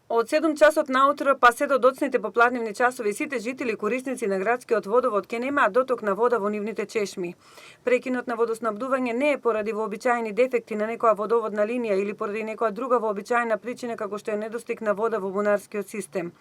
Од 7 часот наутро па се до доцните попладневни часови сите жители корисници на градскиот водовод ќе немаат доток на вода во нивните чешми. Прекинот на водоснабдување не е поради вообичаени дефекти на некоја водоводна линија или поради некоја друга вообичаена причина како што е недостиг на вода во бунарскиот систем.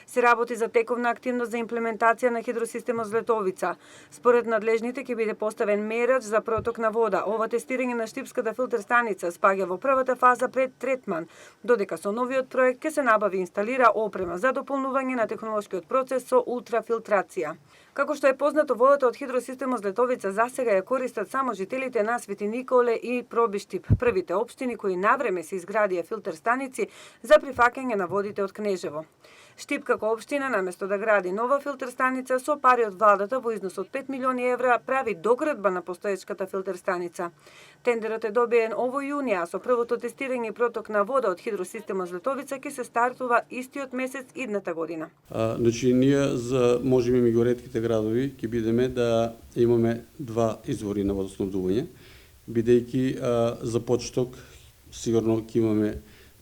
Се работи за тековна активност за имплементација на хидросистемот Злетовица. Според надлежните ќе биде поставен мерач за проток на вода. Ова тестирање на Штипската филтер станица спаѓа во првата фаза пред третман, додека со новиот проект ќе се набави и инсталира опрема за дополнување на технолошкиот процес со ултрафилтрација. Како што е познато, водата од хидросистемот Злетовица засега ја користат само жителите на Свети Николе и Пробиштип, првите општини кои навреме се изградија филтер станици за прифаќање на водите од Кнежево. Штип како општина, наместо да гради нова филтер станица, со пари од владата во износ од 5 милиони евра прави доградба на постоечката филтер станица. Тендерот е добиен овој јуни, а со првото тестирање и проток на вода од хидросистемот Злетовица ќе се стартува истиот месец идната година. Значи, ние за можеби меѓу ретките градови ќе бидеме да имаме два извори на водоснабдување, бидејќи за почеток сигурно ќе имаме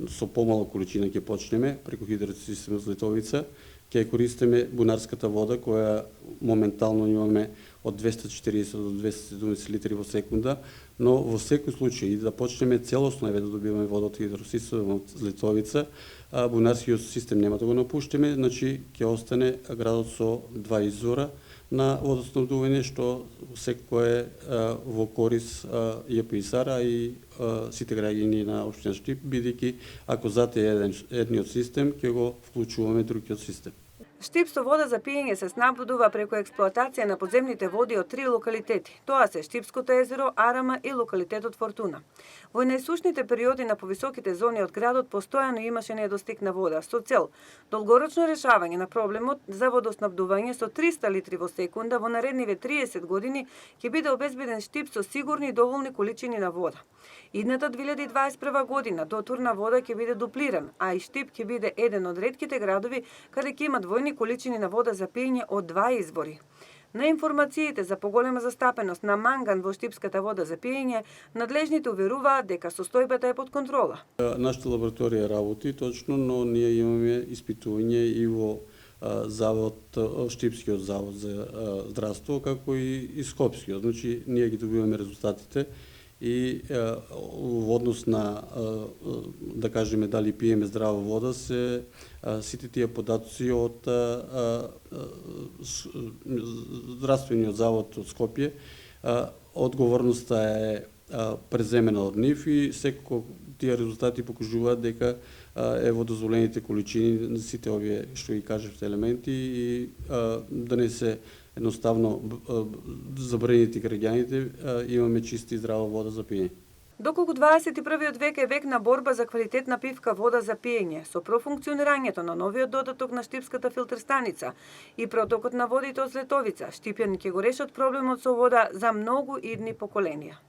со помала количина ќе почнеме преку хидросистемот Злетовица, ќе користиме бунарската вода која моментално имаме од 240 до 270 литри во секунда, но во секој случај да почнеме целосно да добиваме вода од хидросистемот Злетовица, бунарскиот систем нема да го напуштиме, значи ќе остане градот со два извора на водоснабдување, што секој е во корис ЈПИСАР и сите граѓани на општина Штип, бидејќи ако зате едниот систем, ќе го вклучуваме другиот систем. Штип со вода за пиење се снабдува преку експлоатација на подземните води од 3 локалитети. Тоа се Штипското езеро, Арама и локалитетот Фортуна. Во најсушните периоди на повисоките зони од градот постојано имаше недостиг на вода, со цел долгорочно решавање на проблемот за водоснабдување со 300 литри во секунда во наредниве 30 години ќе биде обезбеден Штип со сигурни и доволни количини на вода. Идната 2021 година дотур на вода ќе биде дуплиран, а и Штип ќе биде еден од ретките градови каде ќе има двојни количини на вода за пиење од два извори. На информациите за поголема застапеност на манган во штипската вода за пиење, надлежните уверуваат дека состојбата е под контрола. Нашата лабораторија работи точно, но ние имаме испитување и во Штипскиот завод за здравство, како и Скопскиот. Значи, ние ги добиваме резултатите и во однос на, да кажеме, дали пиеме здрава вода, се сите тие податоци од здравствениот завод од Скопје, одговорноста е преземена од нив и секако тие резултати покажуваат дека е во дозволените количини на сите овие што ги кажавте елементи и да не се едноставно забранените граѓаните, имаме чиста и здрава вода за пиење. Доколку 21 век е век на борба за квалитетна пивка вода за пиење, со профункционирањето на новиот додаток на Штипската филтер станица и протокот на водите од Злетовица, Штипјани ќе го решат проблемот со вода за многу идни поколенија.